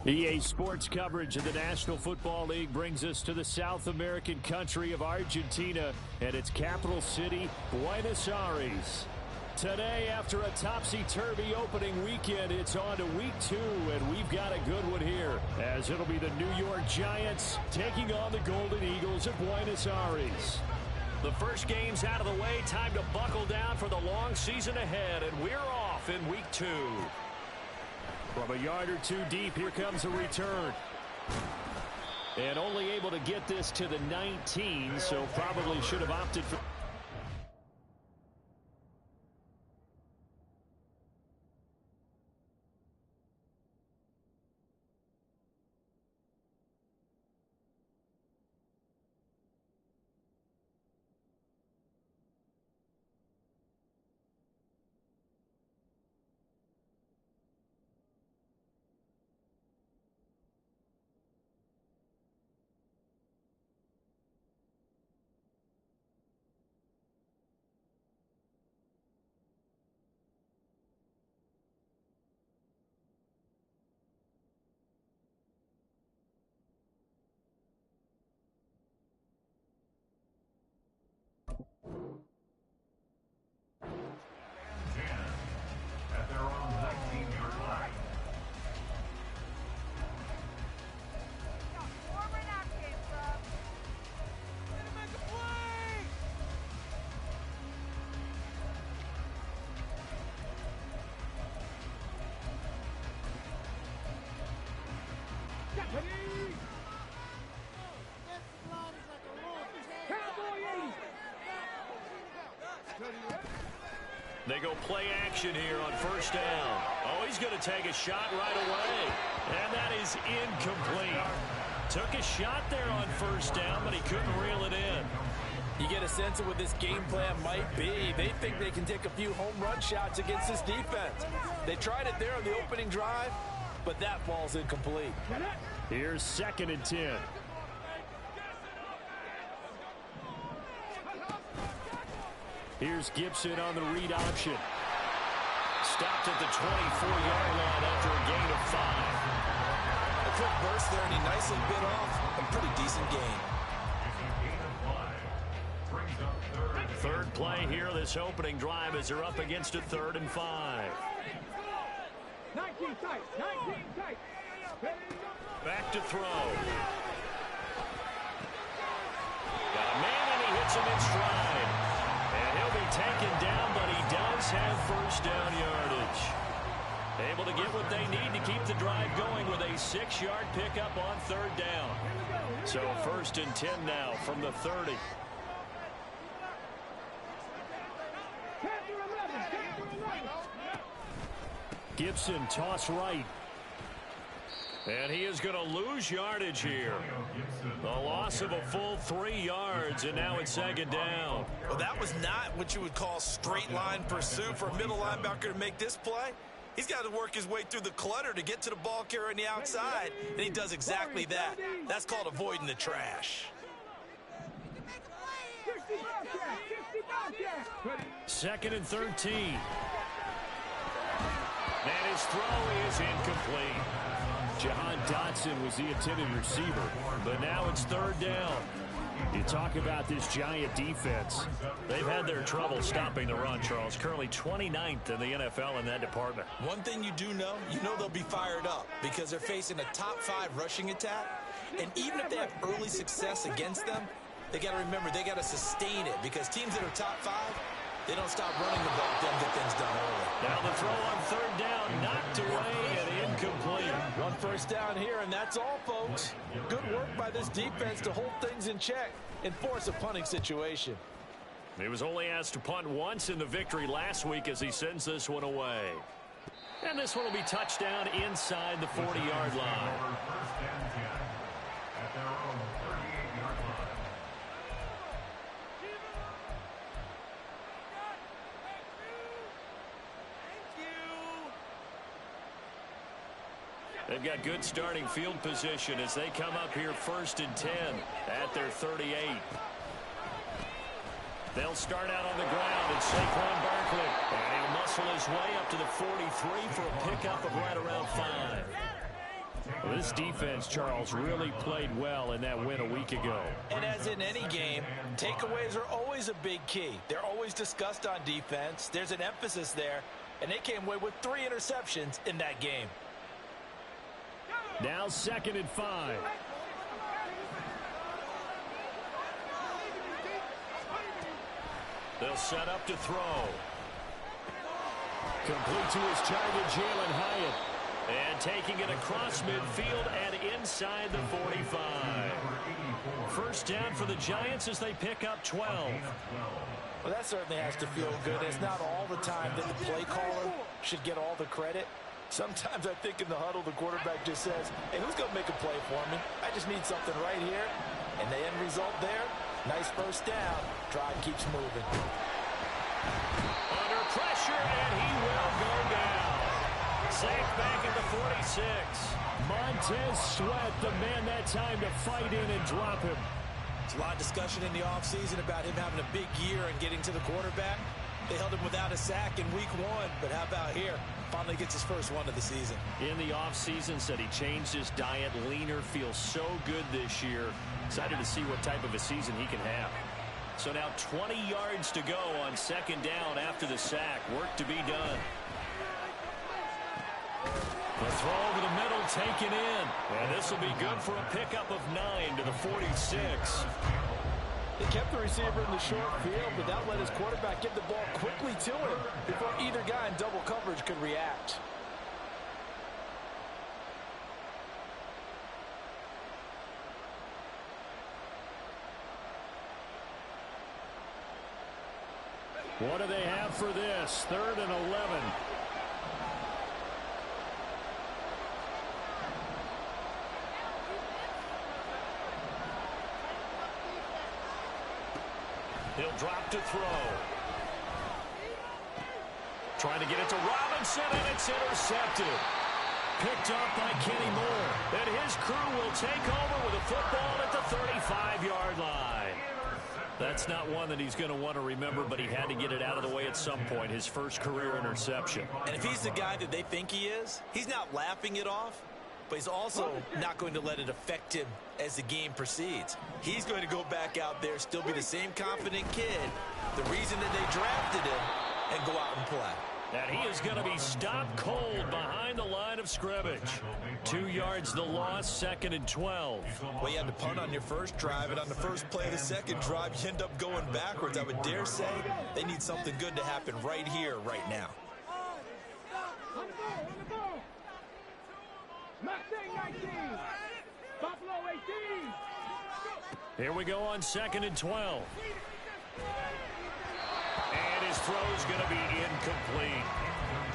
EA Sports coverage of the National Football League brings us to the South American country of Argentina and its capital city, Buenos Aires. Today, after a topsy-turvy opening weekend, it's on to week 2, and we've got a good one here, as it'll be the New York Giants taking on the Golden Eagles of Buenos Aires. The first game's out of the way, time to buckle down for the long season ahead, and we're off in week 2. From a yard or two deep, here comes a return. And only able to get this to the 19, so probably should have opted for... They go play action here on first down. Oh, he's going to take a shot right away. And that is incomplete. Took a shot there on first down, but he couldn't reel it in. You get a sense of what this game plan might be. They think they can take a few home run shots against this defense. They tried it there on the opening drive, but that ball's incomplete. Here's 2nd and 10. Here's Gibson on the read option. Stopped at the 24-yard line after a gain of 5. A quick burst there, and he nicely bit off a pretty decent gain. Third play here, this opening drive, as they're up against a 3rd and 5. 19 tight, 19 tight. Back to throw. Got a man, and he hits him in stride. And he'll be taken down, but he does have first down yardage. Able to get what they need to keep the drive going with a 6-yard pickup on 3rd down. So 1st and 10 now from the 30. Gibson toss right. And he is going to lose yardage here. A loss of a full 3 yards, and now it's 2nd down. Well, that was not what you would call straight line pursuit for a middle linebacker to make this play. He's got to work his way through the clutter to get to the ball carrier on the outside, and he does exactly that. That's called avoiding the trash. 2nd and 13. And his throw is incomplete. Jahan Dotson was the intended receiver, but now it's 3rd down. You talk about this Giant defense. They've had their trouble stopping the run, Charles. Currently 29th in the NFL in that department. One thing you do know, they'll be fired up because they're facing a top 5 rushing attack. And even if they have early success against them, they got to remember they got to sustain it because teams that are top 5, they don't stop running the ball, then get things done early. Now the throw on 3rd down, knocked away and incomplete. 1 first down here, and that's all, folks. Good work by this defense to hold things in check and force a punting situation. He was only asked to punt once in the victory last week as he sends this one away. And this one will be touchdown inside the 40-yard line. They've got good starting field position as they come up here 1st and 10 at their 38. They'll start out on the ground, and Saquon Barkley. And he'll muscle his way up to the 43 for a pickup of right around 5. Well, this defense, Charles, really played well in that win a week ago. And as in any game, takeaways are always a big key. They're always discussed on defense. There's an emphasis there, and they came away with 3 interceptions in that game. Now 2nd and 5. They'll set up to throw. Complete to his target, Jalen Hyatt. And taking it across midfield and inside the 45. First down for the Giants as they pick up 12. Well, that certainly has to feel good. It's not all the time that the play caller should get all the credit. Sometimes I think in the huddle, the quarterback just says, hey, who's going to make a play for me? I just need something right here. And the end result there, nice first down. Drive keeps moving. Under pressure, and he will go down. Safe back at the 46. Montez Sweat, the man that time to fight in and drop him. There's a lot of discussion in the offseason about him having a big year and getting to the quarterback. They held him without a sack in week 1, but how about here? Finally gets his first one of the season. In the offseason, said he changed his diet, leaner, feels so good this year. Excited to see what type of a season he can have. So now 20 yards to go on 2nd down after the sack. Work to be done. The throw over the middle taken in. And this will be good for a pickup of 9 to the 46. They kept the receiver in the short field, but that let his quarterback get the ball quickly to him before either guy in double coverage could react. What do they have for this? 3rd and 11. He'll drop to throw. Trying to get it to Robinson, and it's intercepted. Picked up by Kenny Moore. And his crew will take over with a football at the 35-yard line. That's not one that he's going to want to remember, but he had to get it out of the way at some point, his first career interception. And if he's the guy that they think he is, he's not laughing it off, but he's also not going to let it affect him as the game proceeds. He's going to go back out there, still be the same confident kid, the reason that they drafted him, and go out and play. And he is going to be stopped cold behind the line of scrimmage. 2 yards the loss, 2nd and 12. Well, you had to punt on your first drive, and on the first play of the second drive, you end up going backwards. I would dare say they need something good to happen right here, right now. Here we go on 2nd and 12. And his throw is going to be incomplete.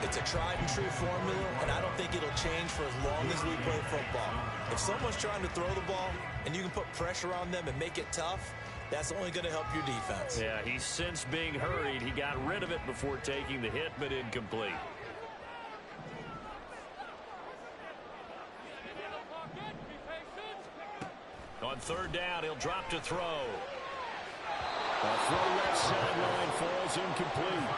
It's a tried and true formula, and I don't think it'll change for as long as we play football. If someone's trying to throw the ball and you can put pressure on them and make it tough, that's only going to help your defense. Yeah, he's since being hurried. He got rid of it before taking the hit, but incomplete. On 3rd down, he'll drop to throw. A throw left sideline falls incomplete.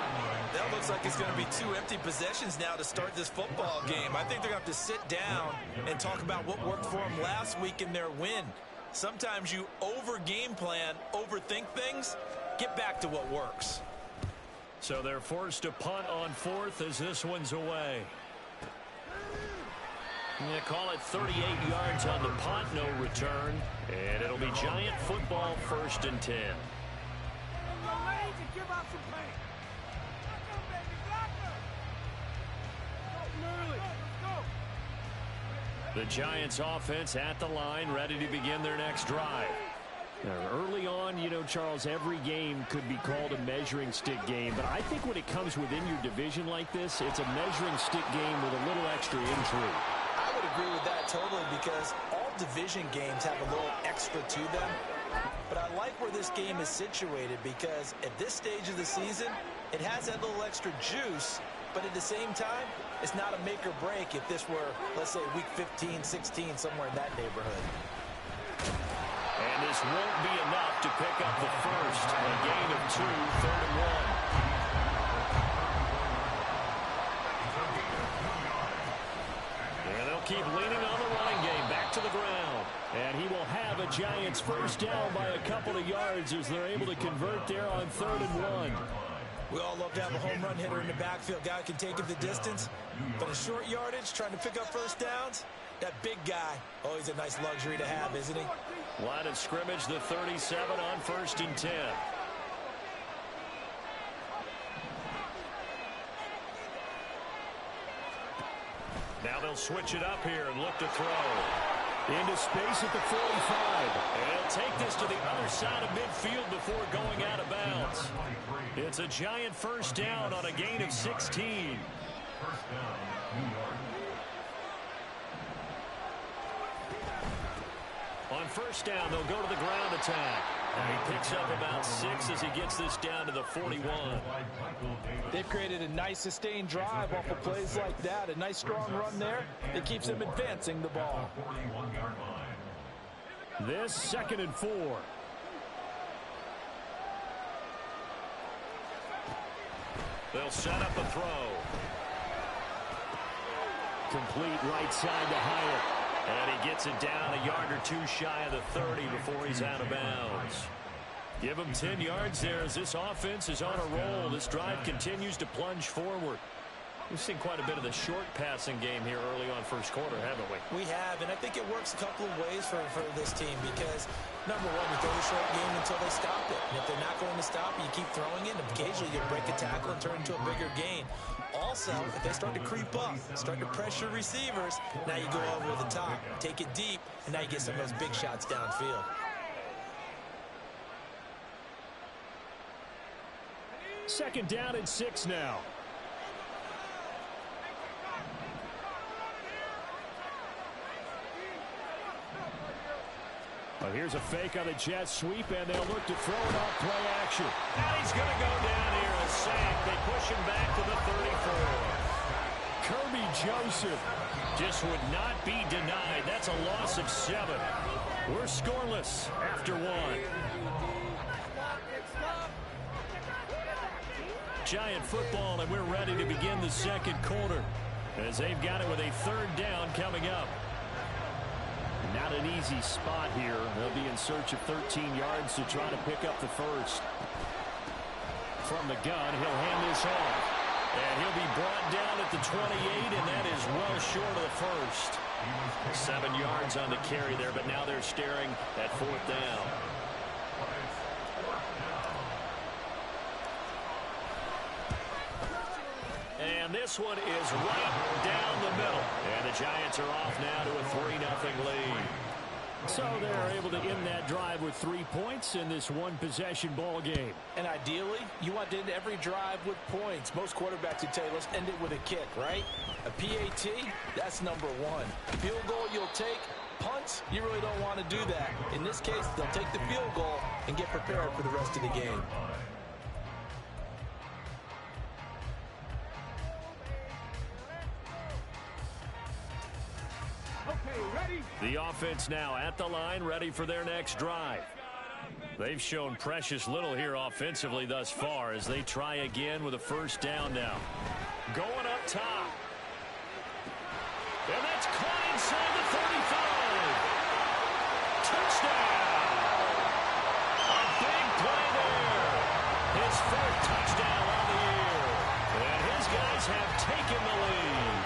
That looks like it's going to be 2 empty possessions now to start this football game. I think they're going to have to sit down and talk about what worked for them last week in their win. Sometimes you over-game plan, overthink things. Get back to what works. So they're forced to punt on 4th as this one's away. They call it 38 yards on the punt, no return. And it'll be Giant football, 1st and 10. The Giants offense at the line, ready to begin their next drive. Now, early on, you know, Charles, every game could be called a measuring stick game. But I think when it comes within your division like this, it's a measuring stick game with a little extra intrigue. I would agree with that totally, because all division games have a little extra to them. But I like where this game is situated, because at this stage of the season, it has that little extra juice. But at the same time, it's not a make or break if this were, let's say, week 15, 16, somewhere in that neighborhood. And this won't be enough to pick up the first. A gain of 2, 3rd and 1. And they'll keep leaning on the running game. And he will have a Giants first down by a couple of yards as they're able to convert there on 3rd and 1. We all love to have a home run hitter in the backfield. Guy can take it the distance. But a short yardage, trying to pick up first downs, that big guy, always a nice luxury to have, isn't he? Line of scrimmage, the 37 on 1st and 10. Now they'll switch it up here and look to throw. Into space at the 45. And he'll take this to the other side of midfield before going out of bounds. It's a Giant first down on a gain of 16. On first down, they'll go to the ground attack. And he picks up about 6 as he gets this down to the 41. They've created a nice sustained drive off of plays like that. A nice strong run there. It keeps them advancing the ball. This 2nd and 4. They'll set up a throw. Complete right side to Hyatt. And he gets it down a yard or 2 shy of the 30 before he's out of bounds. Give him 10 yards there as this offense is on a roll. This drive continues to plunge forward. We've seen quite a bit of the short passing game here early on first quarter, haven't we? We have, and I think it works a couple of ways for this team because, number one, you throw the short game until they stop it. And if they're not going to stop it, you keep throwing it, and occasionally you break a tackle and turn into a bigger gain. Also, if they start to creep up, start to pressure receivers, now you go over the top, take it deep, and now you get some of those big shots downfield. Second down and 6 now. Well, here's a fake on the jet sweep, and they'll look to throw it off play action. And he's going to go down here, a sack. They push him back to the 34. Kirby Joseph just would not be denied. That's a loss of 7. We're scoreless after 1. Giant football, and we're ready to begin the second quarter as they've got it with a 3rd down coming up. Not an easy spot here. They'll be in search of 13 yards to try to pick up the first. From the gun, he'll hand this off. And he'll be brought down at the 28, and that is well short of the first. 7 yards on the carry there, but now they're staring at 4th down. And this one is right down the middle. And the Giants are off now to a 3-0 lead. So they're able to end that drive with 3 points in this one-possession ball game. And ideally, you want to end every drive with points. Most quarterbacks would tell you, let's end it with a kick, right? A PAT, that's number 1. Field goal you'll take. Punts, you really don't want to do that. In this case, they'll take the field goal and get prepared for the rest of the game. The offense now at the line, ready for their next drive. They've shown precious little here offensively thus far as they try again with a first down now. Going up top. And that's caught inside the 35. Touchdown. A big play there. His 4th touchdown on the year. And his guys have taken the lead.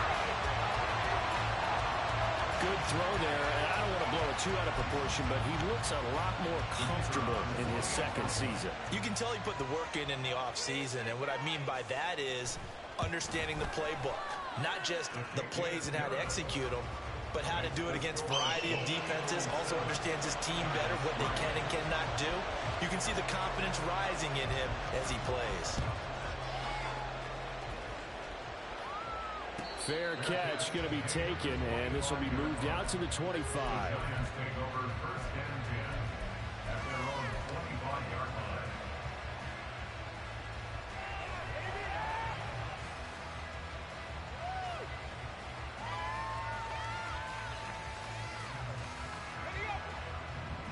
Good throw there, and I don't want to blow it too out of proportion, but he looks a lot more comfortable in his 2nd season. You can tell he put the work in the offseason, and what I mean by that is understanding the playbook. Not just the plays and how to execute them, but how to do it against a variety of defenses. Also understands his team better, what they can and cannot do. You can see the confidence rising in him as he plays. Fair catch going to be taken, and this will be moved out to the 25.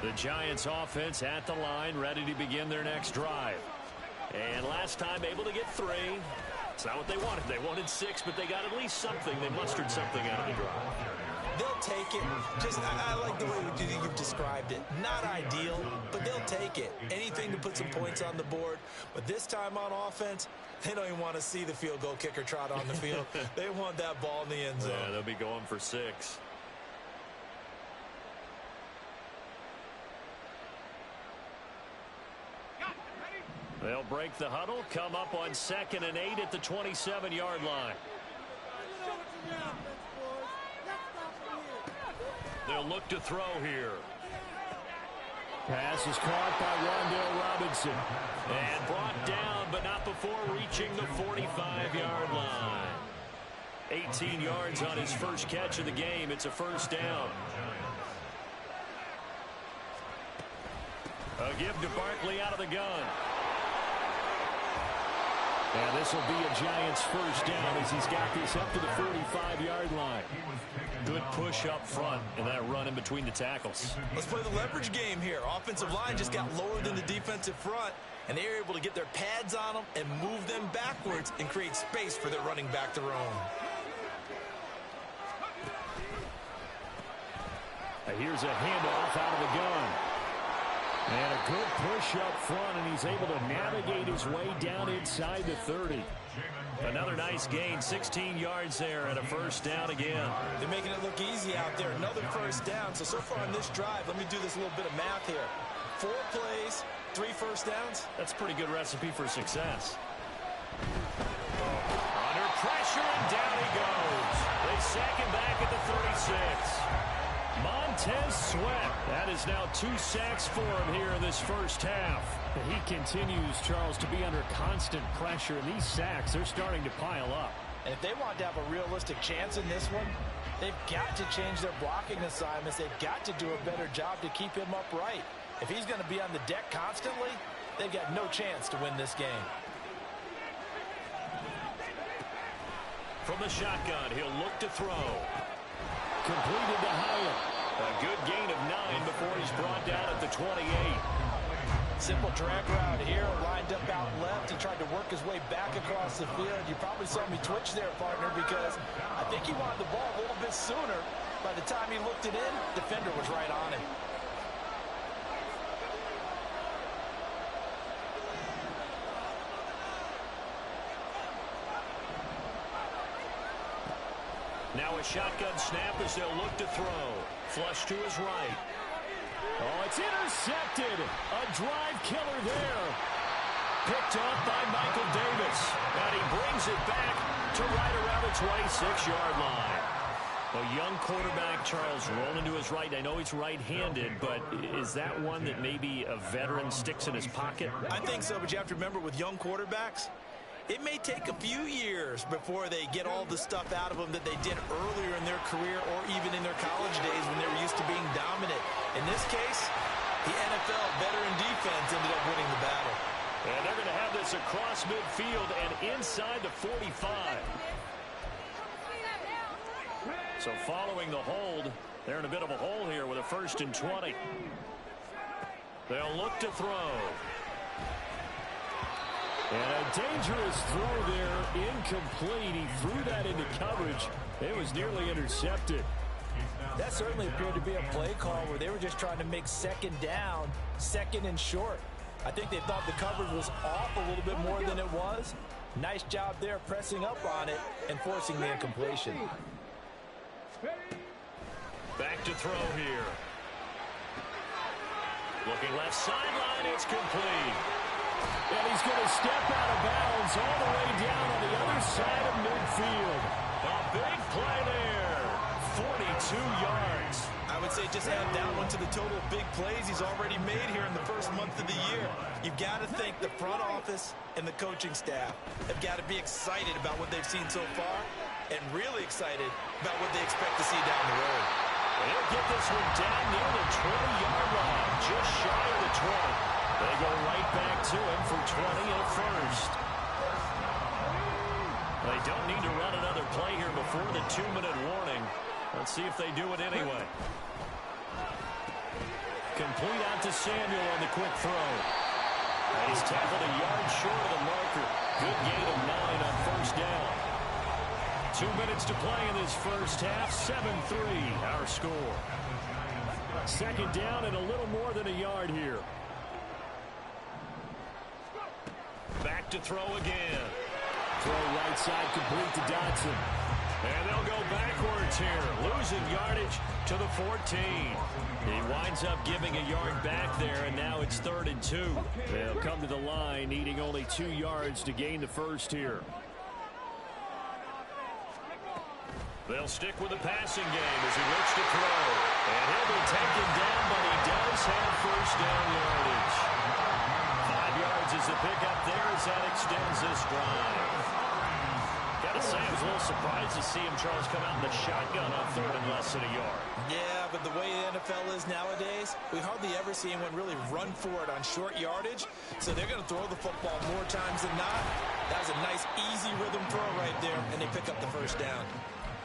The Giants offense at the line, ready to begin their next drive. And last time able to get 3. It's not what they wanted. They wanted 6, but they got at least something. They mustered something out of the drive. They'll take it. Just, I like the way you've described it. Not ideal, but they'll take it. Anything to put some points on the board. But this time on offense, they don't even want to see the field goal kicker trot on the field. They want that ball in the end zone. Yeah, they'll be going for 6. They'll break the huddle, come up on 2nd and 8 at the 27-yard line. They'll look to throw here. Pass is caught by Rondale Robinson. And brought down, but not before reaching the 45-yard line. 18 yards on his first catch of the game. It's a first down. A give to Barkley out of the gun. And this will be a Giants first down as he's got this up to the 45-yard line. Good push up front and that run in between the tackles. Let's play the leverage game here. Offensive line just got lower than the defensive front, and they were able to get their pads on them and move them backwards and create space for their running back to roam. Here's a handoff out of the gun. And a good push up front, and he's able to navigate his way down inside the 30. Another nice gain, 16 yards there, and a first down again. They're making it look easy out there. Another first down. So far on this drive, let me do this little bit of math here. 4 plays, 3 first downs. That's a pretty good recipe for success. Under pressure, and down he goes. They sack him back at the 36. Montez Sweat. That is now 2 sacks for him here in this first half. He continues, Charles, to be under constant pressure. And these sacks, they're starting to pile up. And if they want to have a realistic chance in this one, they've got to change their blocking assignments. They've got to do a better job to keep him upright. If he's going to be on the deck constantly, they've got no chance to win this game. From the shotgun, he'll look to throw. Completed to Hyatt. A good gain of 9 before he's brought down at the 28. Simple drag route here, lined up out left. He tried to work his way back across the field. You probably saw me twitch there, partner, because I think he wanted the ball a little bit sooner. By the time he looked it in, defender was right on him. Now a shotgun snap as they'll look to throw. Flush to his right. Oh, it's intercepted. A drive killer there. Picked off by Michael Davis. And he brings it back to right around the 26-yard line. A young quarterback, Charles, rolling to his right. I know he's right-handed, but is that one that maybe a veteran sticks in his pocket? I think so, but you have to remember with young quarterbacks, it may take a few years before they get all the stuff out of them that they did earlier in their career or even in their college days when they were used to being dominant. In this case, the NFL veteran defense ended up winning the battle. And they're going to have this across midfield and inside the 45. So following the hold, they're in a bit of a hole here with a 1st and 20. They'll look to throw. And a dangerous throw there, incomplete. He threw that into coverage. It was nearly intercepted. That certainly appeared to be a play call where they were just trying to make 2nd down, 2nd and short. I think they thought the coverage was off a little bit more than it was. Nice job there pressing up on it and forcing the incompletion. Back to throw here. Looking left sideline, it's complete. And he's going to step out of bounds all the way down on the other side of midfield. A big play there. 42 yards. I would say just add that one to the total of big plays he's already made here in the first month of the year. You've got to think the front office and the coaching staff have got to be excited about what they've seen so far and really excited about what they expect to see down the road. They'll get this one down near the 20-yard line, just shy of the 20. They go right back to him for 20 and a first. They don't need to run another play here before the 2-minute warning. Let's see if they do it anyway. Complete out to Samuel on the quick throw. And he's tackled a yard short of the marker. Good gain of 9 on first down. 2 minutes to play in this first half. 7-3 our score. Second down and a little more than a yard here. Back to throw again. Throw right side complete to Dodson. And they'll go backwards here. Losing yardage to the 14. He winds up giving a yard back there, and now it's 3rd and 2. They'll come to the line needing only 2 yards to gain the first here. They'll stick with the passing game as he looks to throw. And he'll be taken down, but he does have first down yardage. 5 yards is the pickup there as that extends this drive. Got to say, I was a little surprised to see him, Charles, come out in the shotgun on 3rd and less than a yard. Yeah, but the way the NFL is nowadays, we hardly ever see anyone really run for it on short yardage. So they're going to throw the football more times than not. That was a nice, easy rhythm throw right there, and they pick up the first down.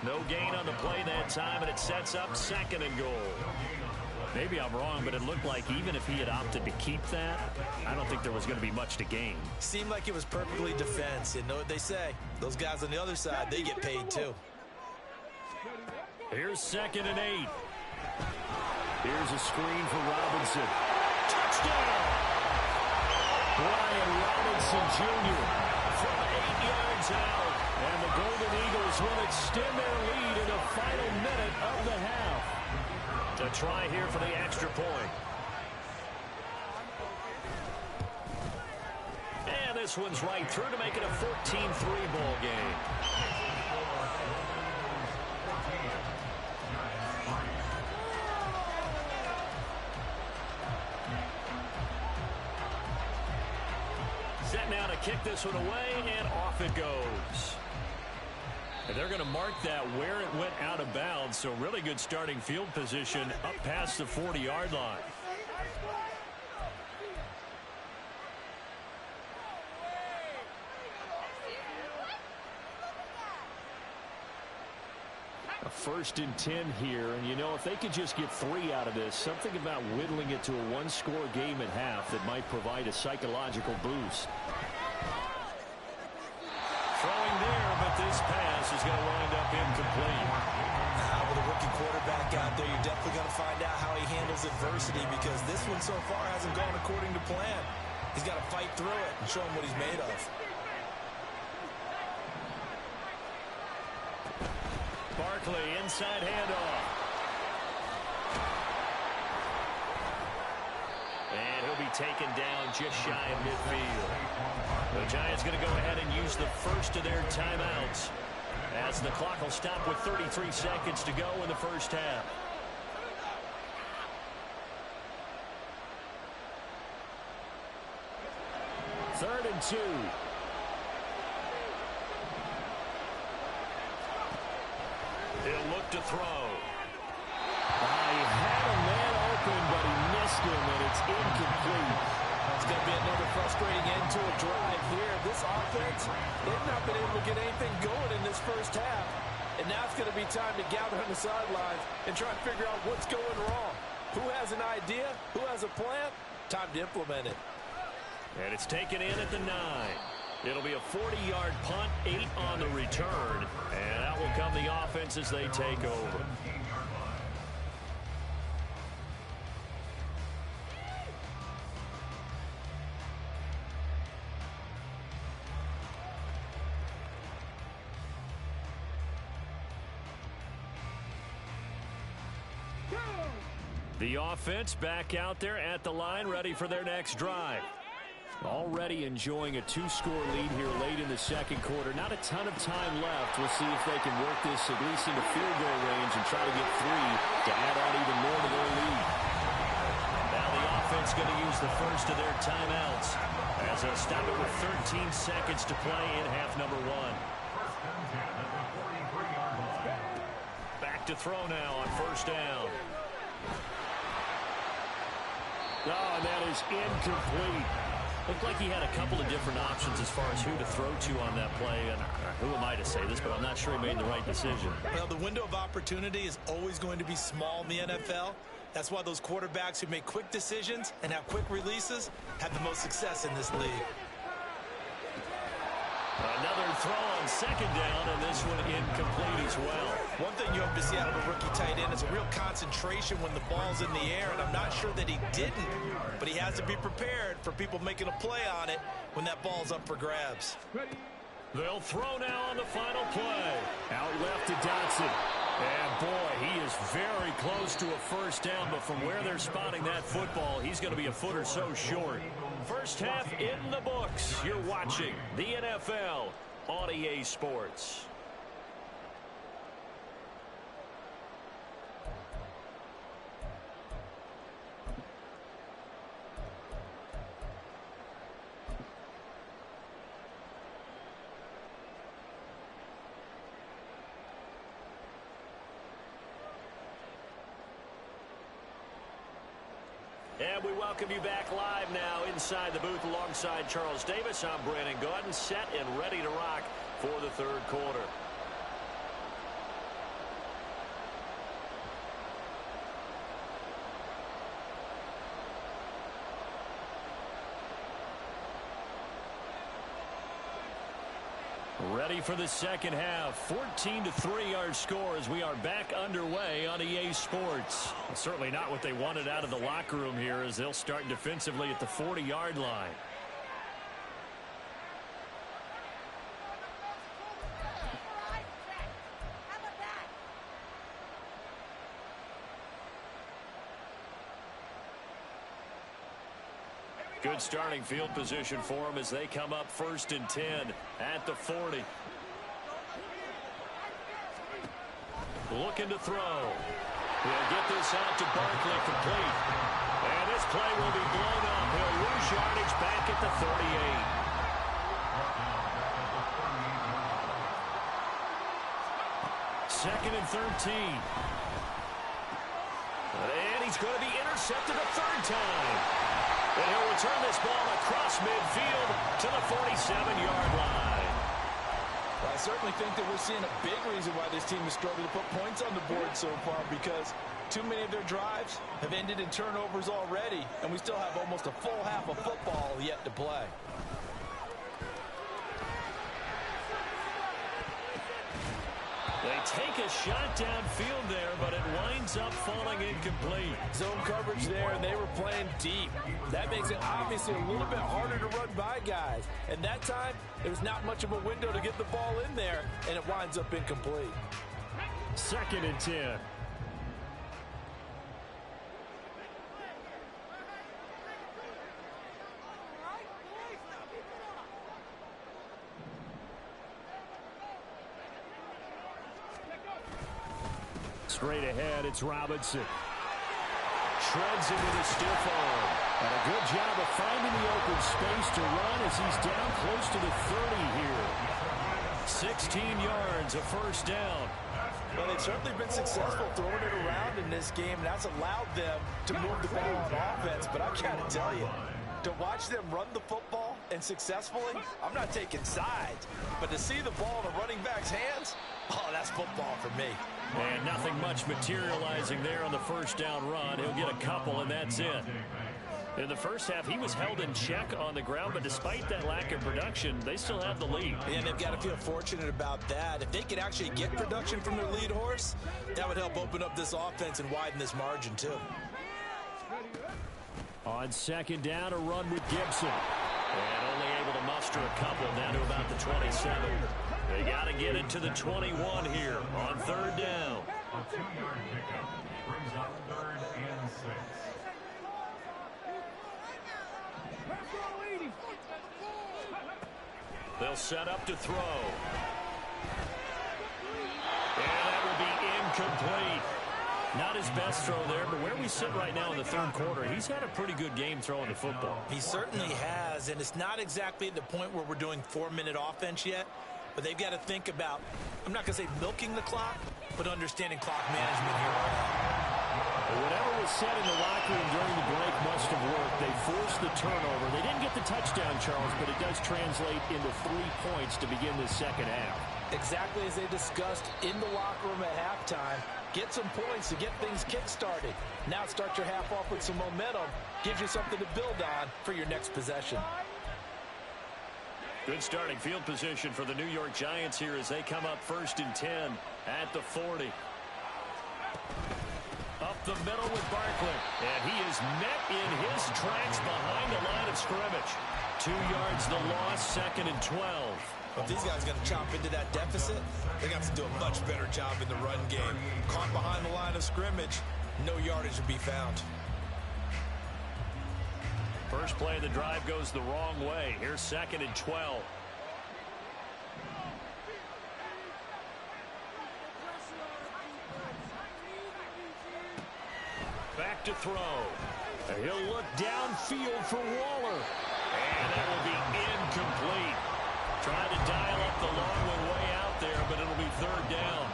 No gain on the play that time, and it sets up 2nd and goal. Maybe I'm wrong, but it looked like even if he had opted to keep that, I don't think there was going to be much to gain. Seemed like it was perfectly defense. You know what they say. Those guys on the other side, they get paid too. Here's 2nd and 8. Here's a screen for Robinson. Touchdown! Brian Robinson Jr. from 8 yards out. And the Golden Eagles will extend their lead in the final minute of the half. To try here for the extra point. And this one's right through to make it a 14-3 ball game. Set now to kick this one away, and off it goes. And they're going to mark that where it went out of bounds, so really good starting field position up past the 40-yard line. A 1st and 10 here, and you know, if they could just get 3 out of this, something about whittling it to a 1-score game at half that might provide a psychological boost. Throwing there, but this pass is going to wind up incomplete. With a rookie quarterback out there, you're definitely going to find out how he handles adversity, because this one so far hasn't gone according to plan. He's got to fight through it and show him what he's made of. Barkley, inside handoff. And he'll be taken down just shy of midfield. The Giants going to go ahead and use the first of their timeouts as the clock will stop with 33 seconds to go in the first half. Third and 2. He'll look to throw. He had a man open, but he missed him, and it's incomplete. It's going to be another frustrating end to a drive here. This offense, they've not been able to get anything going in this first half. And now it's going to be time to gather on the sidelines and try and figure out what's going wrong. Who has an idea? Who has a plan? Time to implement it. And it's taken in at the 9. It'll be a 40-yard punt, 8 on the return. And out will come the offense as they take over. The offense back out there at the line, ready for their next drive. Already enjoying a 2-score lead here late in the second quarter. Not a ton of time left. We'll see if they can work this at least into field goal range and try to get 3 to add on even more to their lead. Now the offense going to use the first of their timeouts as they'll stop it with 13 seconds to play in half number 1. Back to throw now on first down. Oh, and that is incomplete. Looked like he had a couple of different options as far as who to throw to on that play. And who am I to say this, but I'm not sure he made the right decision. Well, the window of opportunity is always going to be small in the NFL. That's why those quarterbacks who make quick decisions and have quick releases have the most success in this league. Another throw on second down, and this one incomplete as well. One thing you hope to see out of a rookie tight end is a real concentration when the ball's in the air, and I'm not sure that he didn't, but he has to be prepared for people making a play on it when that ball's up for grabs. They'll throw now on the final play. Out left to Dotson. And, boy, he is very close to a first down, but from where they're spotting that football, he's going to be a foot or so short. First half in the books. You're watching the NFL on EA Sports. And we welcome you back live now inside the booth alongside Charles Davis. I'm Brandon Gaudin, set and ready to rock for the third quarter. Ready for the second half. 14-3 our score as we are back underway on EA Sports. Certainly not what they wanted out of the locker room here as they'll start defensively at the 40-yard line. Good starting field position for them as they come up 1st and 10 at the 40. Looking to throw. He'll get this out to Barkley complete. And this play will be blown up. He'll lose yardage back at the 38. 2nd and 13. And he's going to be intercepted a third time. And he'll return this ball across midfield to the 47-yard line. Well, I certainly think that we're seeing a big reason why this team is struggling to put points on the board so far, because too many of their drives have ended in turnovers already, and we still have almost a full half of football yet to play. They take a shot downfield there, but it winds up falling incomplete. Zone coverage there, and they were playing deep. That makes it obviously a little bit harder to run by guys. And that time, there was not much of a window to get the ball in there, and it winds up incomplete. 2nd and 10. Straight ahead, it's Robinson. Shreds him with a stiff arm. And a good job of finding the open space to run as he's down close to the 30 here. 16 yards, a first down. Well, they've certainly been successful throwing it around in this game, and that's allowed them to move the ball on offense. But I got to tell you, to watch them run the football and successfully, I'm not taking sides. But to see the ball in a running back's hands, oh, that's football for me. And nothing much materializing there on the first down run. He'll get a couple, and that's it. In the first half, he was held in check on the ground, but despite that lack of production, they still have the lead. And they've got to feel fortunate about that. If they could actually get production from their lead horse, that would help open up this offense and widen this margin, too. On second down, a run with Gibson. And only able to muster a couple down to about the 27. They got to get it to the 21 here on third down. A 2-yard pickup brings up 3rd and 6. They'll set up to throw. And that will be incomplete. Not his best throw there, but where we sit right now in the third quarter, he's had a pretty good game throwing the football. He certainly has, and it's not exactly at the point where we're doing 4-minute offense yet, but they've got to think about, I'm not going to say milking the clock, but understanding clock management here. Whatever was said in the locker room during the break must have worked. They forced the turnover. They didn't get the touchdown, Charles, but it does translate into 3 points to begin the second half. Exactly as they discussed in the locker room at halftime. Get some points to get things kick-started. Now start your half off with some momentum. Gives you something to build on for your next possession. Good starting field position for the New York Giants here as they come up 1st and 10 at the 40. Up the middle with Barkley. And he is met in his tracks behind the line of scrimmage. 2 yards the loss, 2nd and 12. If these guys are going to chop into that deficit, they got to do a much better job in the run game. Caught behind the line of scrimmage, no yardage to be found. First play of the drive goes the wrong way. Here's 2nd and 12. Back to throw. He'll look downfield for Waller. And that will be incomplete. Trying to dial up the long one way out there, but it'll be 3rd down.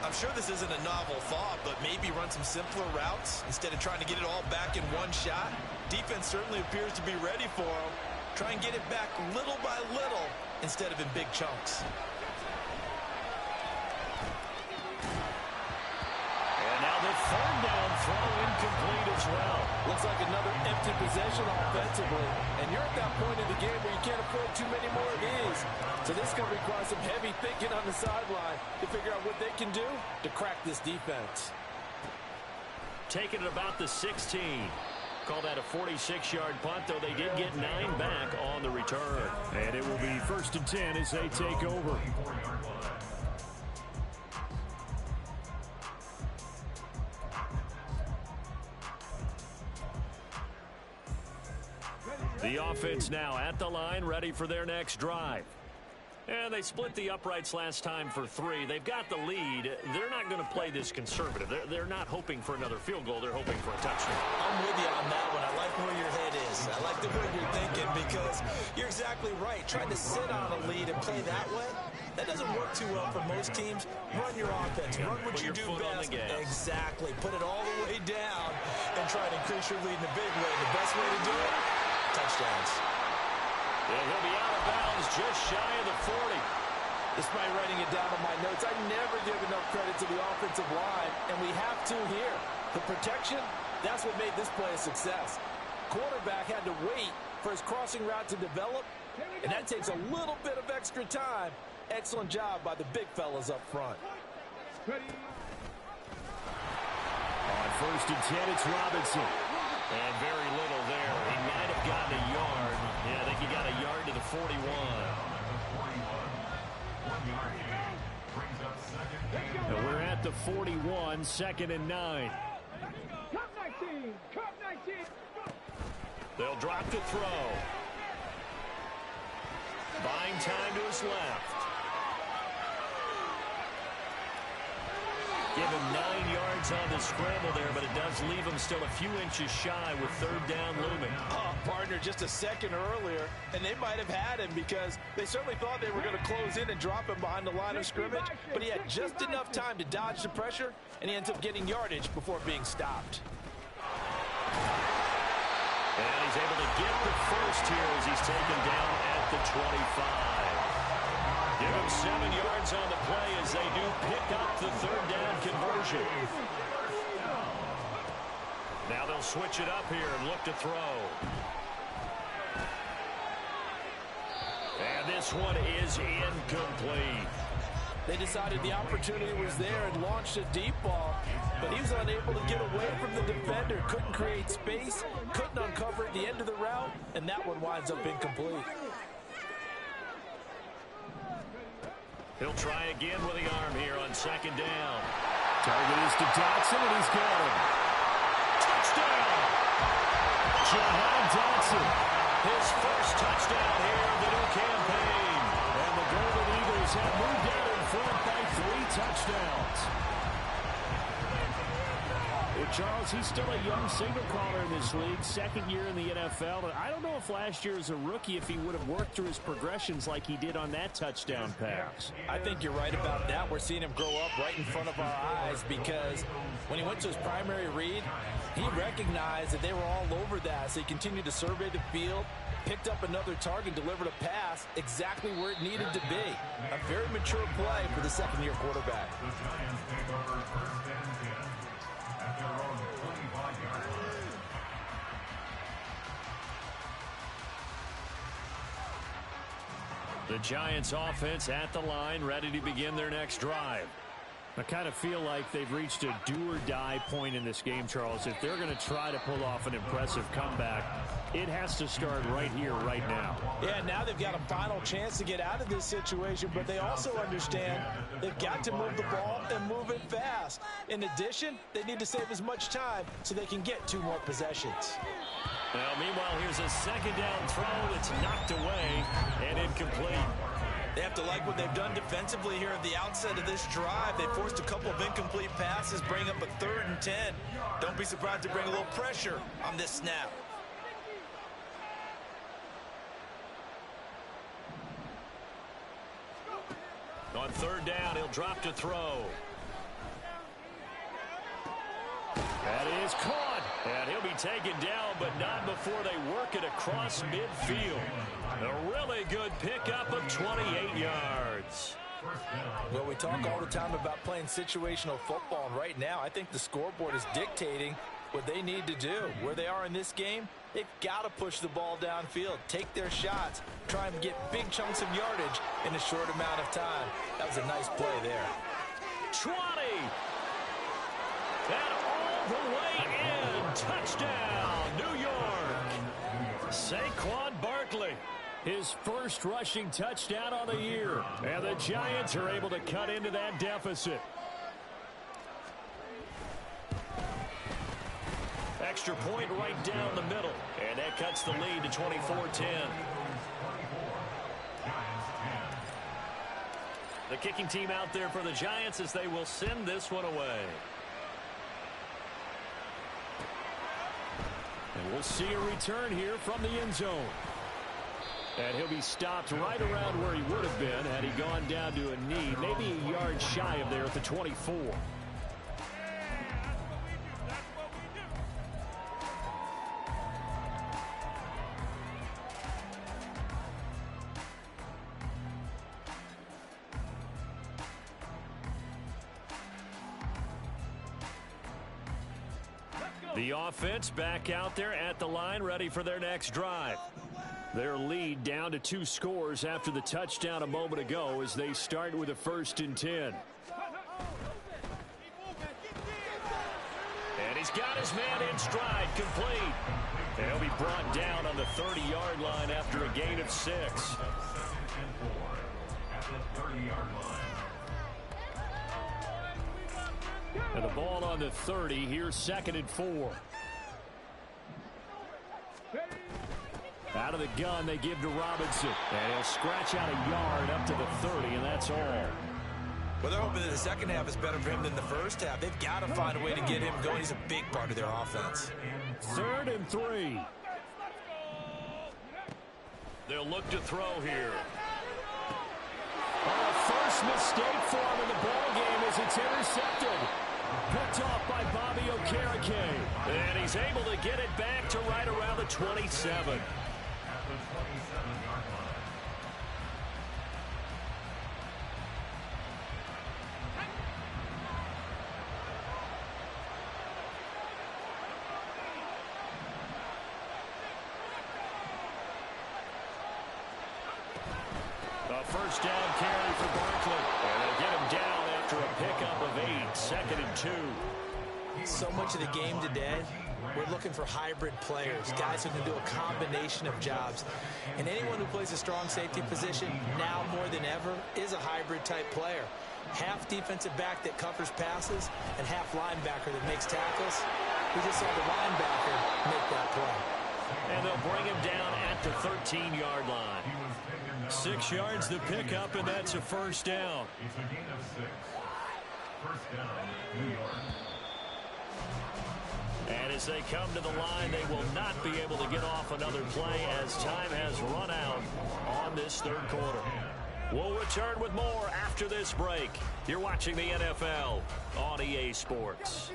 I'm sure this isn't a novel thought, but maybe run some simpler routes instead of trying to get it all back in one shot. Defense certainly appears to be ready for him. Try and get it back little by little instead of in big chunks. And now the 3rd down throw incomplete as well. Looks like another empty possession offensively. And you're at that point in the game where you can't afford too many more of these. So this is going to require some heavy thinking on the sideline to figure out what they can do to crack this defense. Taking it about the 16. Call that a 46-yard punt, though they did get 9 back on the return. And it will be 1st and 10 as they take over. The offense now at the line, ready for their next drive. And they split the uprights last time for 3. They've got the lead. They're not going to play this conservative. They're not hoping for another field goal. They're hoping for a touchdown. I'm with you on that one. I like where your head is. I like the way you're thinking because you're exactly right. Trying to sit on a lead and play that way, that doesn't work too well for most teams. Run your offense. Run what you do best. Exactly. Put it all the way down and try to increase your lead in a big way. The best way to do it, touchdowns. And he'll be out of bounds just shy of the 40. Despite writing it down on my notes, I never give enough credit to the offensive line, and we have to here. The protection, that's what made this play a success. Quarterback had to wait for his crossing route to develop, and that takes a little bit of extra time. Excellent job by the big fellas up front. On 1st and 10, it's Robinson. And very little there. He might have gotten a yard. Yeah, I think he got a yard to the 41. And we're at the 41, 2nd and 9. They'll drop to throw. Buying time to his left. Give him 9 yards on the scramble there, but it does leave him still a few inches shy with 3rd down looming. Oh, partner, just a second earlier, and they might have had him because they certainly thought they were going to close in and drop him behind the line of scrimmage, but he had just enough time to dodge the pressure, and he ends up getting yardage before being stopped. And he's able to get the first here as he's taken down at the 25. Give him 7 yards on the play as they do pick up the 3rd down conversion. Now they'll switch it up here and look to throw. And this one is incomplete. They decided the opportunity was there and launched a deep ball, but he was unable to get away from the defender, couldn't create space, couldn't uncover at the end of the route, and that one winds up incomplete. He'll try again with the arm here on 2nd down. Target is to Dotson, and he's got him. Touchdown! Jahan Dotson. His first touchdown here in the new campaign. And the Golden Eagles have moved out in front by 3 touchdowns. Well, Charles, he's still a young signal caller in this league, 2nd year in the NFL. I don't know if last year as a rookie, if he would have worked through his progressions like he did on that touchdown pass. I think you're right about that. We're seeing him grow up right in front of our eyes because when he went to his primary read, he recognized that they were all over that. So he continued to survey the field, picked up another target, delivered a pass exactly where it needed to be. A very mature play for the 2nd-year quarterback. The Giants take over 1st and 10 at their own 25-yard line. The Giants offense at the line, ready to begin their next drive. I kind of feel like they've reached a do-or-die point in this game, Charles. If they're going to try to pull off an impressive comeback, it has to start right here, right now. Yeah, now they've got a final chance to get out of this situation, but they also understand they've got to move the ball and move it fast. In addition, they need to save as much time so they can get 2 more possessions. Well, meanwhile, here's a second down throw that's knocked away and incomplete. They have to like what they've done defensively here at the outset of this drive. They forced a couple of incomplete passes, bring up a 3rd and 10. Don't be surprised to bring a little pressure on this snap. On 3rd down, he'll drop to throw. That is caught, and he'll be taken down, but not before they work it across midfield. A really good pickup of 28 yards. Well, we talk all the time about playing situational football, and right now I think the scoreboard is dictating what they need to do. Where they are in this game, they've got to push the ball downfield, take their shots, try and get big chunks of yardage in a short amount of time. That was a nice play there. 20! And all the way in. Touchdown, New York. Saquon Barkley, his first rushing touchdown on the year. And the Giants are able to cut into that deficit. Extra point right down the middle. And that cuts the lead to 24-10. The kicking team out there for the Giants as they will send this one away. And we'll see a return here from the end zone. And he'll be stopped right around where he would have been had he gone down to a knee, maybe a yard shy of there at the 24. The offense back out there at the line, ready for their next drive. Their lead down to 2 scores after the touchdown a moment ago as they start with a 1st and 10. And he's got his man in stride, complete. And he'll be brought down on the 30-yard line after a gain of 6. At the 30-yard line. And the ball on the 30. Here's 2nd and 4. Out of the gun, they give to Robinson. And he'll scratch out a yard up to the 30, and that's all. Well, they're hoping that the second half is better for him than the first half. They've got to find a way to get him going. He's a big part of their offense. 3rd and 3. They'll look to throw here. Oh, first mistake for him in the ball game as it's intercepted. Picked off by Bobby Okereke. And he's able to get it back to right around the 27. A first down carry for Barkley. And they'll get him down after a pickup of 8. 2nd and 2. So much of the game today, we're looking for hybrid players, guys who can do a combination of jobs. And anyone who plays a strong safety position, now more than ever, is a hybrid type player. Half defensive back that covers passes and half linebacker that makes tackles. We just saw the linebacker make that play. And they'll bring him down at the 13-yard line. 6 yards the pickup, and that's a first down. It's a gain of 6. First down, New York. And as they come to the line, they will not be able to get off another play as time has run out on this 3rd quarter. We'll return with more after this break. You're watching the NFL on EA Sports.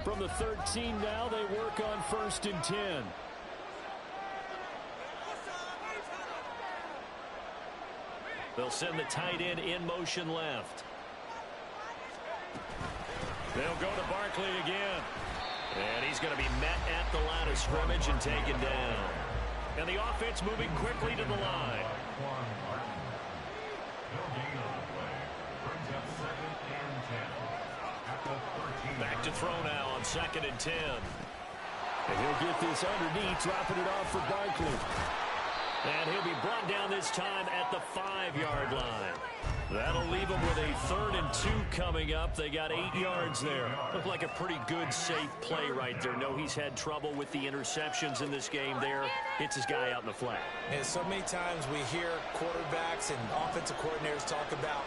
From the 13 now, they work on 1st and 10. They'll send the tight end in motion left. They'll go to Barkley again. And he's going to be met at the line of scrimmage and taken down. And the offense moving quickly to the line. Back to throw now on 2nd and 10. And he'll get this underneath, dropping it off for Barkley. And he'll be brought down this time at the 5-yard line. That'll leave him with a 3rd and 2 coming up. They got 8 yards there. Looked like a pretty good, safe play right there. No, he's had trouble with the interceptions in this game there. Hits his guy out in the flat. And so many times we hear quarterbacks and offensive coordinators talk about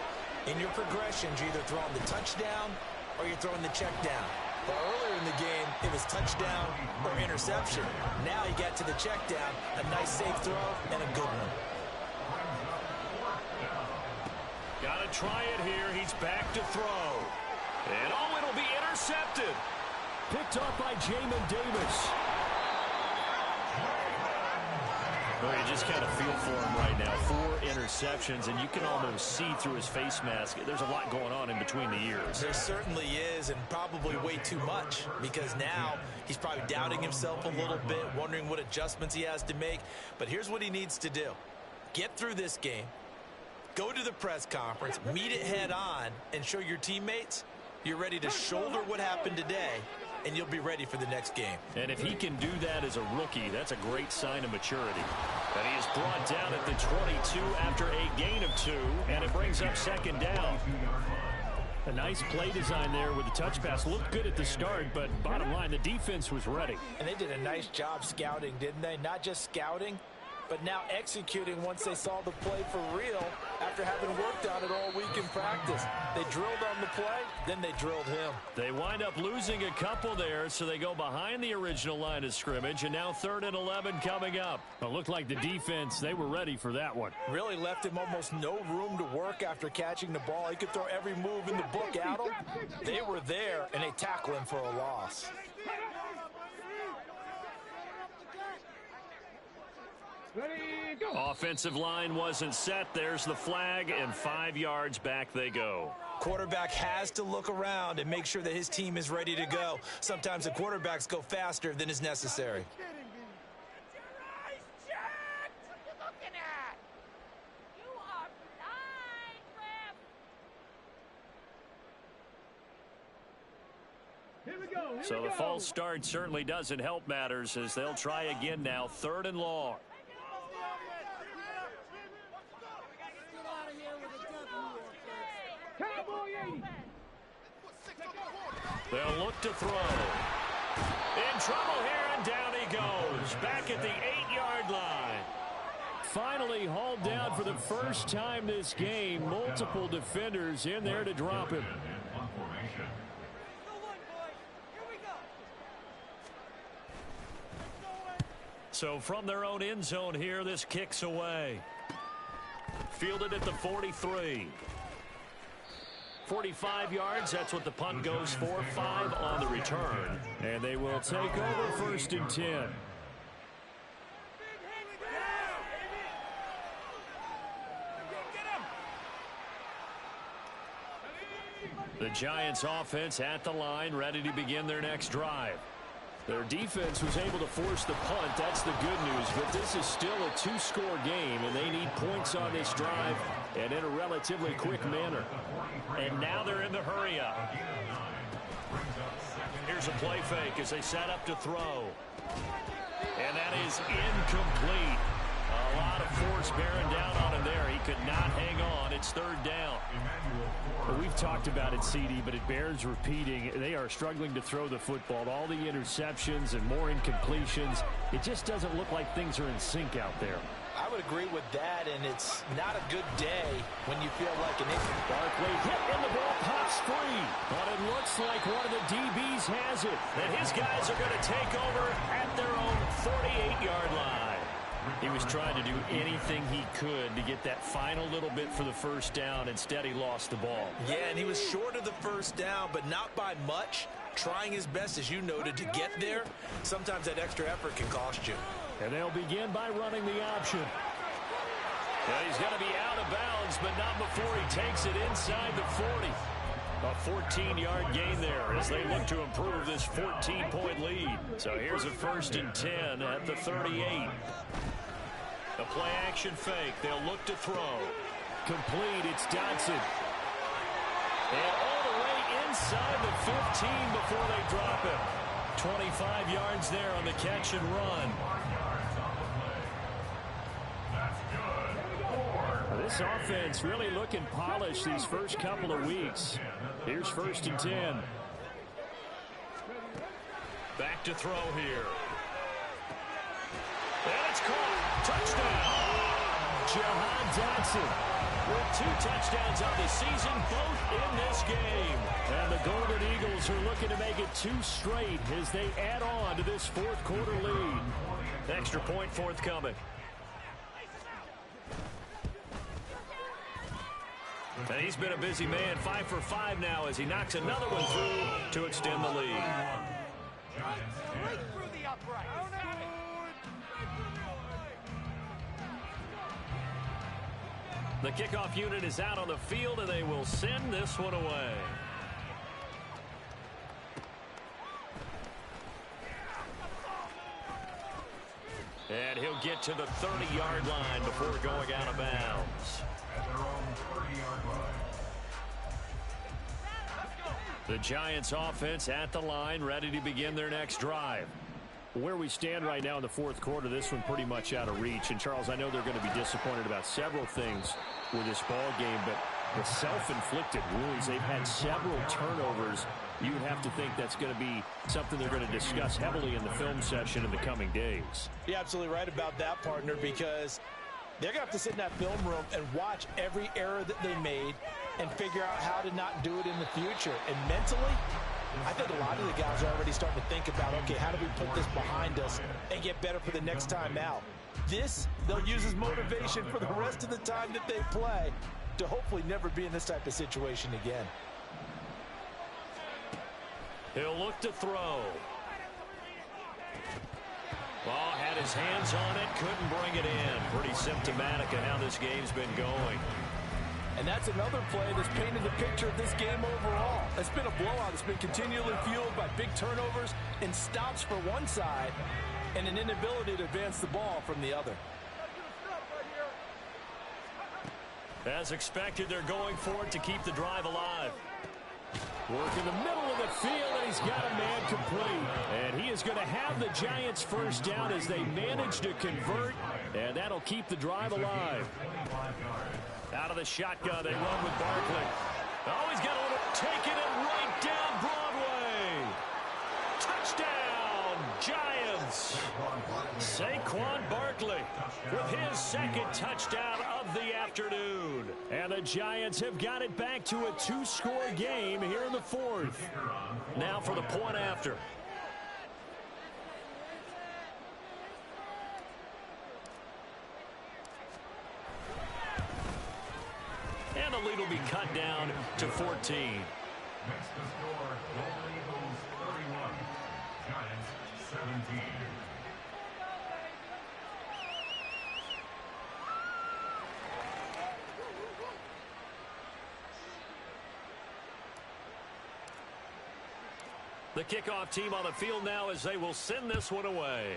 in your progressions, you're either throwing the touchdown or you're throwing the check down. But earlier in the game, it was touchdown or interception. Now he got to the check down, a nice safe throw, and a good one. Got to try it here. He's back to throw. And oh, it'll be intercepted. Picked off by Jamin Davis. Well, you just kind of feel for him right now. 4 interceptions, and you can almost see through his face mask. There's a lot going on in between the ears. There certainly is, and probably way too much, because now he's probably doubting himself a little bit, wondering what adjustments he has to make. But here's what he needs to do. Get through this game, go to the press conference, meet it head on, and show your teammates you're ready to shoulder what happened today, and you'll be ready for the next game. And if he can do that as a rookie, that's a great sign of maturity. And he is brought down at the 22 after a gain of 2, and it brings up 2nd down. A nice play design there with the touch pass. Looked good at the start, but bottom line, the defense was ready. And they did a nice job scouting, didn't they? Not just scouting, but now executing once they saw the play for real after having worked on it all week in practice. They drilled on the play, then they drilled him. They wind up losing a couple there, so they go behind the original line of scrimmage, and now 3rd and 11 coming up. It looked like the defense, they were ready for that one. Really left him almost no room to work after catching the ball. He could throw every move in the book at him. They were there, and they tackle him for a loss. Offensive line wasn't set. There's the flag, and 5 yards back they go. Quarterback has to look around and make sure that his team is ready to go. Sometimes the quarterbacks go faster than is necessary. So the false start certainly doesn't help matters as they'll try again now. 3rd and long. They'll look to throw. In trouble here, and down he goes. Back at the 8-yard line. Finally hauled down for the first time this game. Multiple defenders in there to drop him. So from their own end zone here, this kicks away. Fielded at the 43. 45 yards, that's what the punt goes for. 5 on the return. And they will take over 1st and 10. The Giants offense at the line, ready to begin their next drive. Their defense was able to force the punt. That's the good news. But this is still a 2-score game, and they need points on this drive and in a relatively quick manner. And now they're in the hurry-up. Here's a play fake as they set up to throw. And that is incomplete. A lot of force bearing down on him there. He could not hang on. It's 3rd down. Well, we've talked about it, CD, but it bears repeating. They are struggling to throw the football. All the interceptions and more incompletions. It just doesn't look like things are in sync out there. I would agree with that, and it's not a good day when you feel like an injury. Barkley hit and the ball pops free. But it looks like one of the DBs has it. And his guys are going to take over at their own 48-yard line. He was trying to do anything he could to get that final little bit for the first down. Instead, he lost the ball. Yeah, and he was short of the first down, but not by much. Trying his best, as you noted, to get there. Sometimes that extra effort can cost you. And they'll begin by running the option. Well, he's going to be out of bounds, but not before he takes it inside the 40. A 14-yard gain there as they look to improve this 14-point lead. So here's a 1st and 10 at the 38. The play action fake. They'll look to throw. Complete. It's Dodson. And all the way inside the 15 before they drop it. 25 yards there on the catch and run. This offense really looking polished these first couple of weeks. Here's 1st and 10. Back to throw here. And it's caught. Touchdown. Jahan Dotson with 2 touchdowns on the season, both in this game. And the Golden Eagles are looking to make it 2 straight as they add on to this 4th quarter lead. Extra point forthcoming. And he's been a busy man, 5 for 5 now as he knocks another one through to extend the lead. The kickoff unit is out on the field, and they will send this one away. And he'll get to the 30-yard line before going out of bounds. At their own 30-yard line. The Giants offense at the line, ready to begin their next drive. Where we stand right now in the 4th quarter, this one pretty much out of reach. And, Charles, I know they're going to be disappointed about several things with this ball game, but the self-inflicted wounds, they've had several turnovers. You would have to think that's going to be something they're going to discuss heavily in the film session in the coming days. You're absolutely right about that, partner, because they're going to have to sit in that film room and watch every error that they made and figure out how to not do it in the future. And mentally, I think a lot of the guys are already starting to think about, okay, how do we put this behind us and get better for the next time out? This, they'll use as motivation for the rest of the time that they play to hopefully never be in this type of situation again. He'll look to throw. Ball had his hands on it, couldn't bring it in. Pretty symptomatic of how this game's been going. And that's another play that's painted the picture of this game overall. It's been a blowout. It's been continually fueled by big turnovers and stops for one side and an inability to advance the ball from the other. As expected, they're going for it to keep the drive alive. Work in the middle of the field, and he's got a man complete. And he is going to have the Giants first down as they manage to convert, and that'll keep the drive alive. Out of the shotgun, they run with Barkley. Oh, he's got to take it and right down Broadway. Touchdown, Giants. Saquon Barkley with his 2nd touchdown of the afternoon. And the Giants have got it back to a 2-score game here in the 4th. Now for the point after. And the lead will be cut down to 14. Next to score, Golden Eagles 31, Giants 17. The kickoff team on the field now as they will send this one away.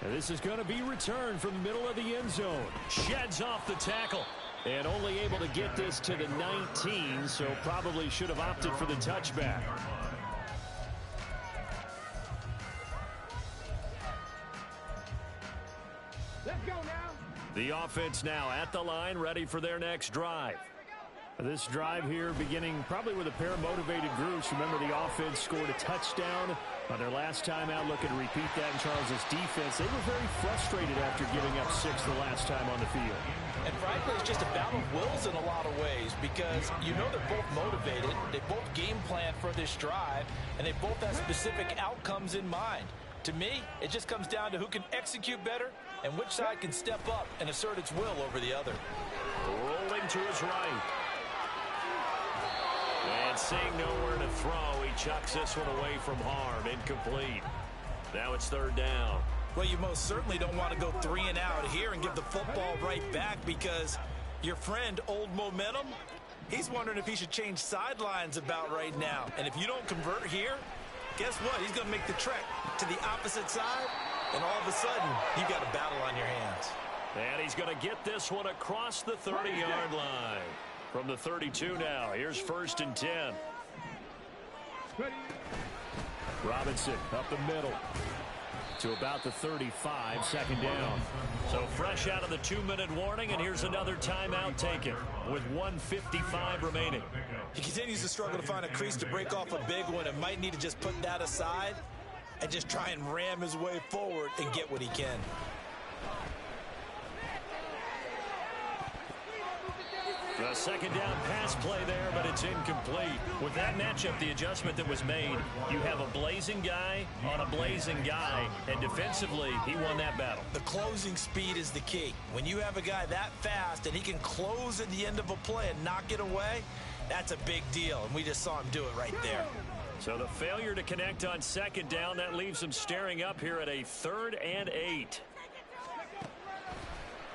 And this is going to be returned from the middle of the end zone. Sheds off the tackle. And only able to get this to the 19, so probably should have opted for the touchback. Let's go now. The offense now at the line, ready for their next drive. This drive here beginning probably with a pair of motivated groups. Remember, the offense scored a touchdown on their last time out. Looking to repeat that in Charles's defense. They were very frustrated after giving up 6 the last time on the field. And frankly, it's just a battle of wills in a lot of ways because you know they're both motivated. They both game plan for this drive, and they both have specific outcomes in mind. To me, it just comes down to who can execute better and which side can step up and assert its will over the other. Rolling to his right. And seeing nowhere to throw, he chucks this one away from harm. Incomplete. Now it's 3rd down. Well, you most certainly don't want to go 3 and out here and give the football right back because Your friend, Old Momentum, he's wondering if he should change sidelines about right now. And if you don't convert here, guess what? He's going to make the trek to the opposite side, and all of a sudden, you've got a battle on your hands. And he's going to get this one across the 30-yard line. From the 32 now, here's 1st and 10. Robinson up the middle to about the 35, 2nd down. So fresh out of the 2-minute warning, and here's another timeout taken with 1:55 remaining. He continues to struggle to find a crease to break off a big one and might need to just put that aside and just try and ram his way forward and get what he can. The 2nd down pass play there, but it's incomplete. With that matchup, the adjustment that was made, you have a blazing guy on a blazing guy, and defensively, he won that battle. The closing speed is the key. When you have a guy that fast and he can close at the end of a play and knock it away, that's a big deal, and we just saw him do it right there. So the failure to connect on 2nd down, that leaves him staring up here at a 3rd and 8.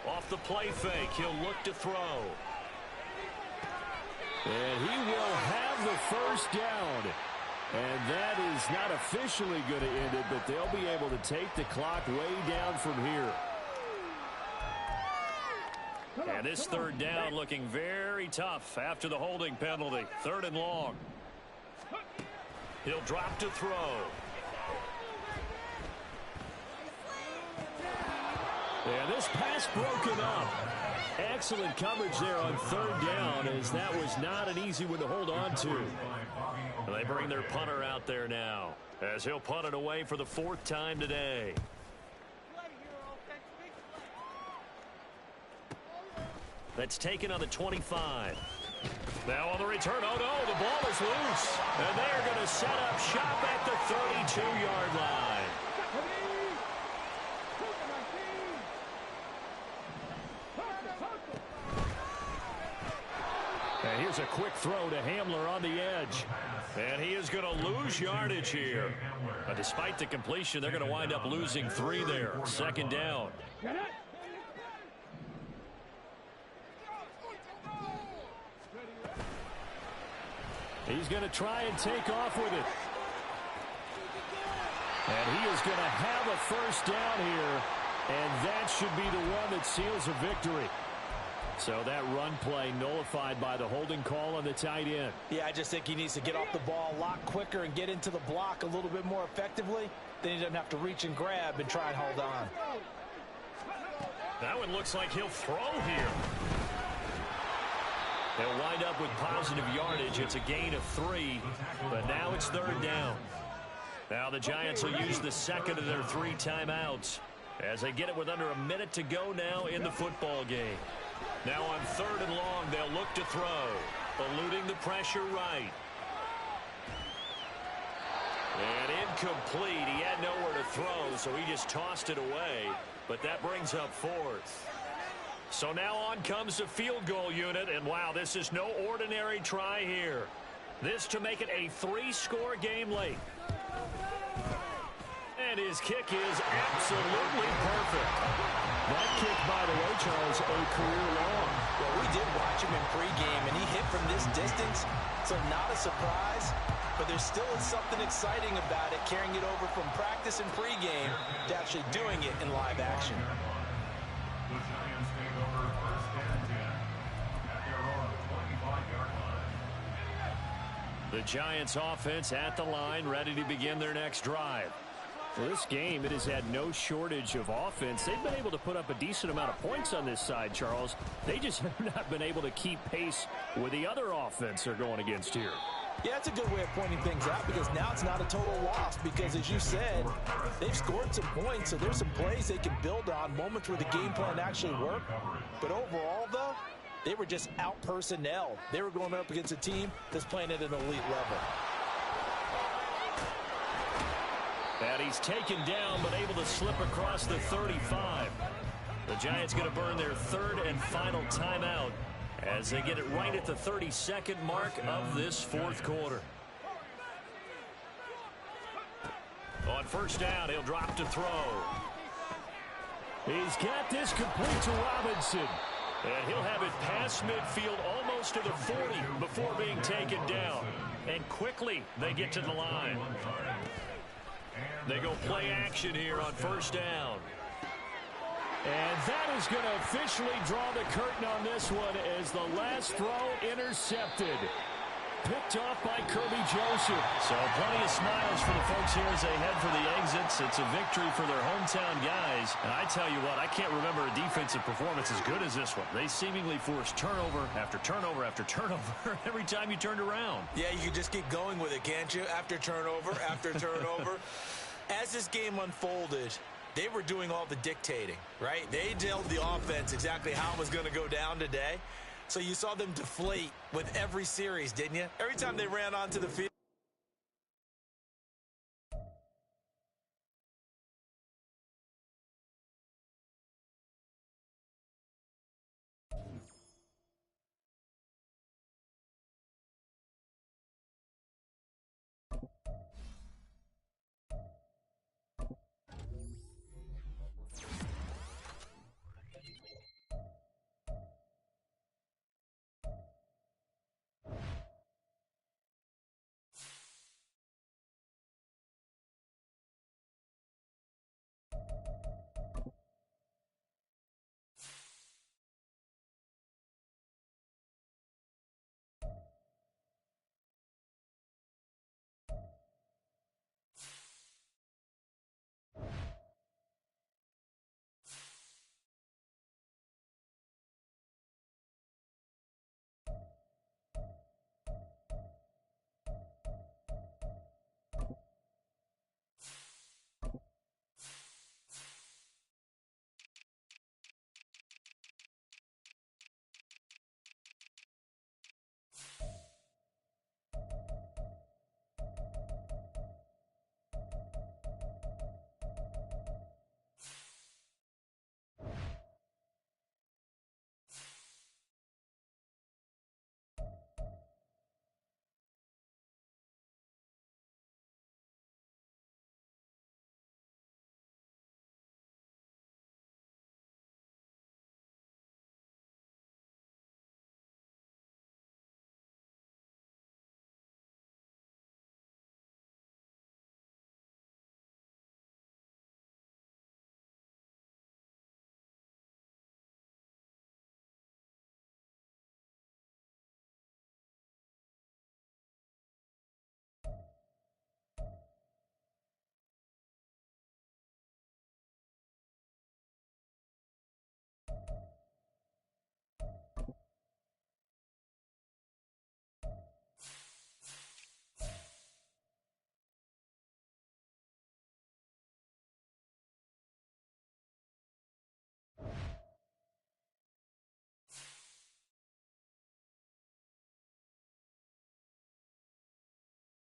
Off the play fake, he'll look to throw. And he will have the 1st down. And that is not officially going to end it, but they'll be able to take the clock way down from here. And this 3rd down looking very tough after the holding penalty. 3rd and long. He'll drop to throw. And this pass broken up. Excellent coverage there on 3rd down, as that was not an easy one to hold on to. They bring their punter out there now, as he'll punt it away for the 4th time today. That's taken on the 25. Now on the return, oh no, the ball is loose. And they are going to set up shop at the 32-yard line. And here's a quick throw to Hamler on the edge. And he is going to lose yardage here. But despite the completion, they're going to wind up losing 3 there. 2nd down. He's going to try and take off with it. And he is going to have a 1st down here. And that should be the one that seals a victory. So that run play nullified by the holding call on the tight end. Yeah, I just think he needs to get off the ball a lot quicker and get into the block a little bit more effectively. Then he doesn't have to reach and grab and try and hold on. That one looks like he'll throw here. They'll wind up with positive yardage. It's a gain of 3, but now it's 3rd down. Now the Giants will use the 2nd of their 3 timeouts as they get it with under a minute to go now in the football game. Now on 3rd and long, they'll look to throw, eluding the pressure right. And incomplete. He had nowhere to throw, so he just tossed it away. But that brings up 4th. So now on comes the field goal unit, and wow, this is no ordinary try here. This to make it a 3-score game late. And his kick is absolutely perfect. That kick, by the way, Charles, a career long. Well, we did watch him in pregame, and he hit from this distance, so not a surprise. But there still is something exciting about it, carrying it over from practice and pregame to actually doing it in live action. The Giants take over 1st and 10 at their own 25-yard line. The Giants offense at the line, ready to begin their next drive. Well, this game, it has had no shortage of offense. They've been able to put up a decent amount of points on this side, Charles. They just have not been able to keep pace with the other offense they're going against here. Yeah, that's a good way of pointing things out, because now it's not a total loss, because as you said, they've scored some points, so there's some plays they can build on, moments where the game plan actually worked. But overall, though, they were just out-personnel. They were going up against a team that's playing at an elite level. And he's taken down, but able to slip across the 35. The Giants going to burn their 3rd and final timeout as they get it right at the 32nd mark of this 4th quarter. On 1st down, he'll drop to throw. He's got this complete to Robinson. And he'll have it past midfield almost to the 40 before being taken down. And quickly they get to the line. They go play action here on first down. And that is going to officially draw the curtain on this one as the last throw intercepted. Picked off by Kirby Joseph. So plenty of smiles for the folks here as they head for the exits. It's a victory for their hometown guys. And I tell you what, I can't remember a defensive performance as good as this one. They seemingly forced turnover after turnover after turnover every time you turned around. Yeah, you can just keep going with it, can't you? After turnover, after turnover. As this game unfolded, they were doing all the dictating, right? They told the offense exactly how it was going to go down today. So you saw them deflate with every series, didn't you? Every time they ran onto the field.